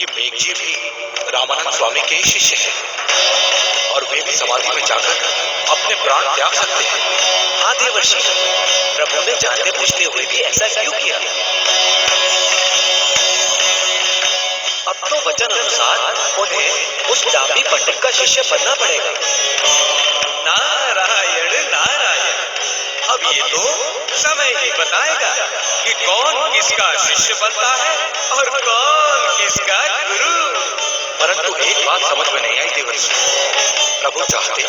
कि मेघजी भी रामानंद स्वामी के ही शिष्य हैं और वे भी समाधि में जाकर अपने प्राण त्याग सकते हैं। हाँ देवर्षि, प्रभु ने जानते बूझते हुए भी ऐसा क्यों किया? अब तो वचन अनुसार उन्हें उस डांबी पंडित का शिष्य बनना पड़ेगा। नारायण नारायण, अब ये तो समय ही बताएगा कि कौन किसका शिष्य बनता है और कौन किसका गुरु। परंतु एक बात समझ में नहीं आई देवर्षि, प्रभु चाहते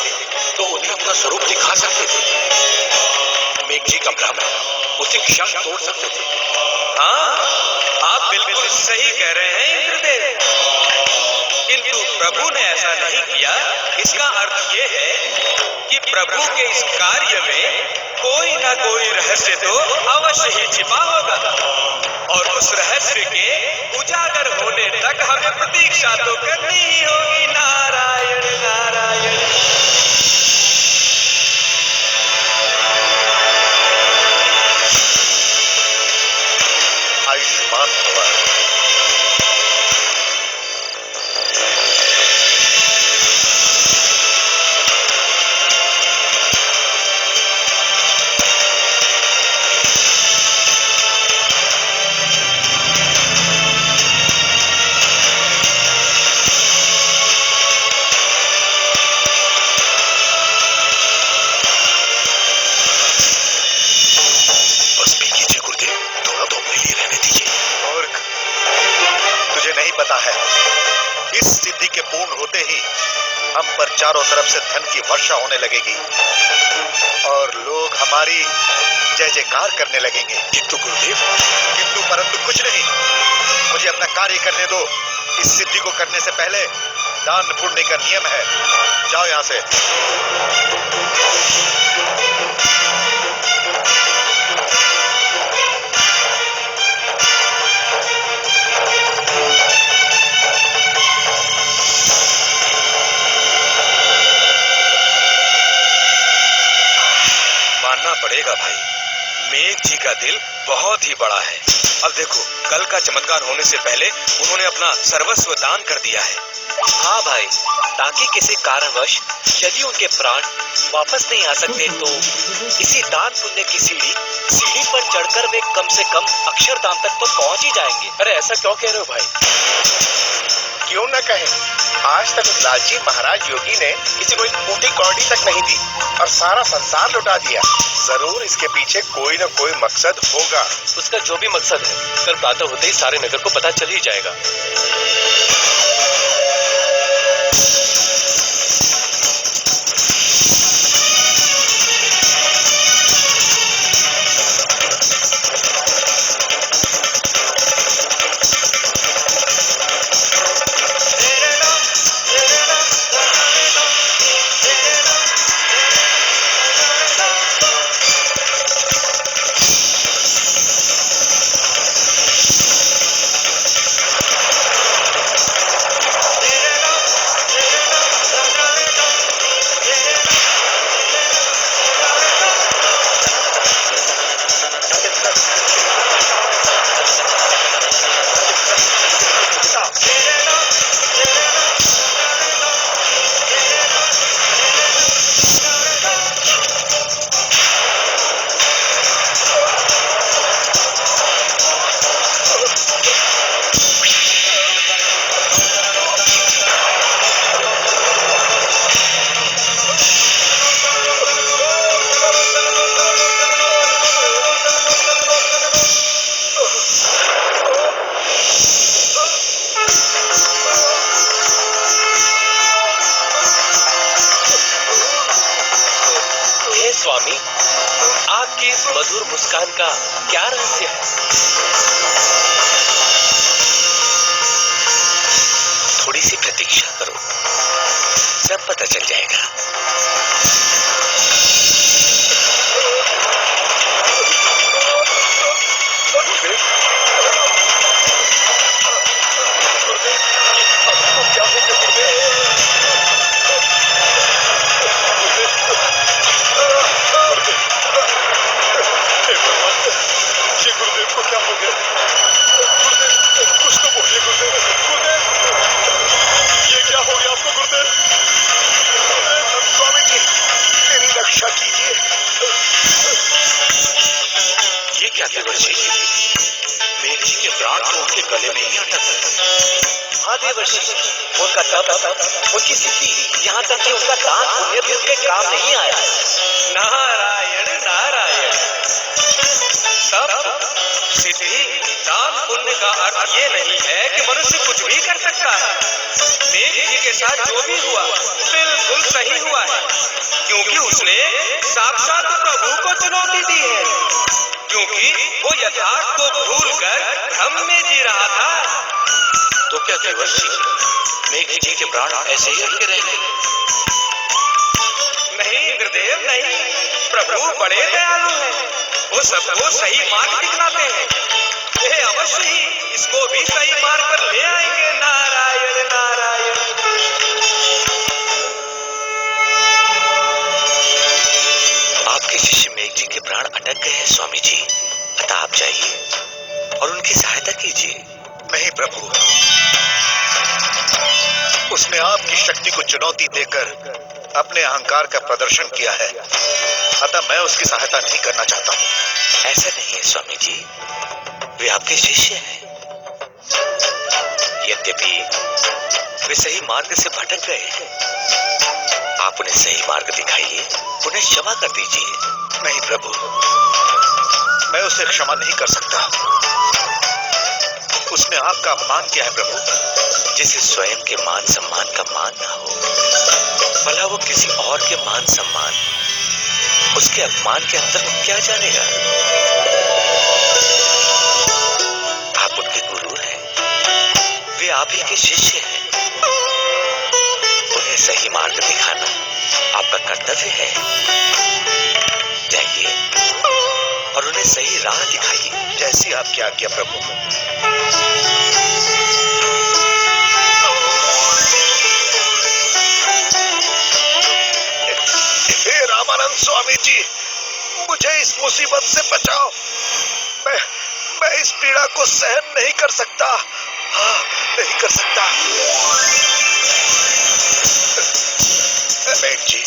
तो उन्हें अपना स्वरूप दिखा सकते थे। मेघजी का भ्रम उसी क्षण तोड़ सकते थे। हाँ, आप बिल्कुल सही कह रहे हैं इंद्रदेव, किंतु प्रभु ने ऐसा नहीं किया। इसका अर्थ ये है कि प्रभु के इस कार्य में कोई ना कोई रहस्य तो अवश्य ही छिपा होगा और उस रहस्य के उजागर होने तक हमें प्रतीक्षा तो करनी ही होगी। नारायण नारायण। आयुष्मान भव। पता है, इस सिद्धि के पूर्ण होते ही हम पर चारों तरफ से धन की वर्षा होने लगेगी और लोग हमारी जय जयकार करने लगेंगे। किंतु गुरुदेव, किंतु परंतु कुछ नहीं, मुझे अपना कार्य करने दो। इस सिद्धि को करने से पहले दान पुण्य का नियम है। जाओ यहां से। मानना पड़ेगा भाई, मेघ जी का दिल बहुत ही बड़ा है। अब देखो, कल का चमत्कार होने से पहले उन्होंने अपना सर्वस्व दान कर दिया है। हाँ भाई, ताकि किसी कारणवश यदि उनके प्राण वापस नहीं आ सकते तो इसी दान पुण्य की सीढ़ी पर चढ़कर वे कम से कम अक्षरधाम तक तो पहुंच ही जाएंगे। अरे ऐसा क्यों कह रहे हो भाई? क्यों न कहें, आज तक लालची महाराज योगी ने किसी को एक फूटी कौड़ी तक नहीं दी और सारा संसार लुटा दिया। जरूर इसके पीछे कोई न कोई मकसद होगा। उसका जो भी मकसद है, कल प्रातः होते ही सारे नगर को पता चल ही जाएगा। यहीं अटक। हाँ देवर्षि, उनका तप, उनकी सिद्धि, यहाँ तक कि उनका दान पुण्य भी उनके काम नहीं आया। नारायण नारायण। तप, सिद्धि, दान पुण्य का अर्थ ये नहीं है कि मनुष्य कुछ भी कर सकता है। मेघ जी के साथ जो भी हुआ बिल्कुल सही हुआ है, क्योंकि उसने साक्षात प्रभु को चुनौती दी है, क्योंकि वो यथार्थ को भूलकर भ्रम में जी रहा था। तो क्या देवर्षि मेघ जी के प्राण ऐसे ही अटके रहेंगे? नहीं इंद्रदेव नहीं, प्रभु बड़े दयालु हैं। वो सबको सही मार्ग दिखलाते हैं। वे अवश्य ही इसको भी सही मार्ग पर ले आएंगे। नारायण नारायण। आपके शिष्य मेघ जी के प्राण अटक गए हैं स्वामी जी, अतः आप जाइए और उनकी सहायता कीजिए। नहीं प्रभु, उसने आपकी शक्ति को चुनौती देकर अपने अहंकार का प्रदर्शन किया है, अतः मैं उसकी सहायता नहीं करना चाहता हूँ। ऐसा नहीं है स्वामी जी, वे आपके शिष्य हैं। यद्यपि वे सही मार्ग से भटक गए हैं, आप उन्हें सही मार्ग दिखाइए, उन्हें क्षमा कर दीजिए। नहीं प्रभु, मैं उसे क्षमा नहीं कर सकता। उसने आपका अपमान किया है प्रभु। जिसे स्वयं के मान सम्मान का मान ना हो, भला वो किसी और के मान सम्मान, उसके अपमान के अंतर को क्या जानेगा? आप उनके गुरु हैं, वे आप ही के शिष्य हैं। उन्हें सही मार्ग दिखाना आपका कर्तव्य है। जाइए और उन्हें सही राह दिखाइए। जैसी आपकी आज्ञा प्रभु। हे रामानंद स्वामी जी, मुझे इस मुसीबत से बचाओ। मैं इस पीड़ा को सहन नहीं कर सकता। हाँ, नहीं कर सकता। मेघ जी,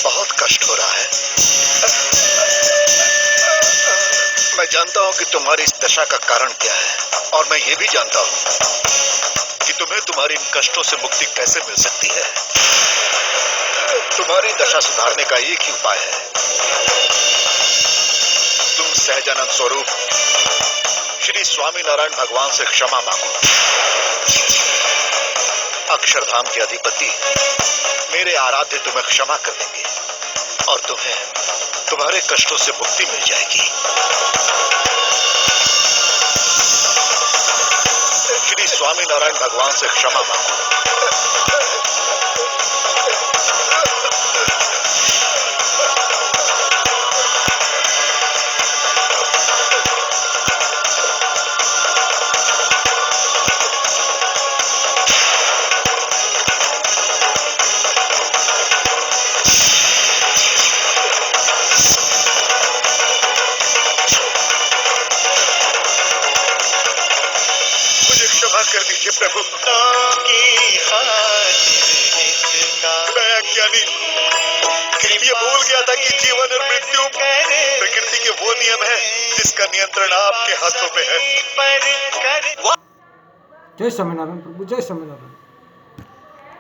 बहुत कष्ट हो रहा है। मैं जानता हूं कि तुम्हारी इस दशा का कारण क्या है, और मैं ये भी जानता हूं कि तुम्हें तुम्हारी इन कष्टों से मुक्ति कैसे मिल सकती है। तुम्हारी दशा सुधारने का एक ही उपाय है। तुम सहजानंद स्वरूप श्री स्वामी नारायण भगवान से क्षमा मांगो। अक्षरधाम के अधिपति मेरे आराध्य तुम्हें क्षमा कर देंगे और तुम्हें तुम्हारे कष्टों से मुक्ति मिल जाएगी। श्री स्वामी नारायण भगवान से क्षमा मांगो। कर दीजिए प्रभु। मैं अज्ञानी ये भूल गया था कि जीवन और मृत्यु प्रकृति के वो नियम है जिसका नियंत्रण आपके हाथों में है। जय स्वामीनारायण प्रभु, जय स्वामीनारायण।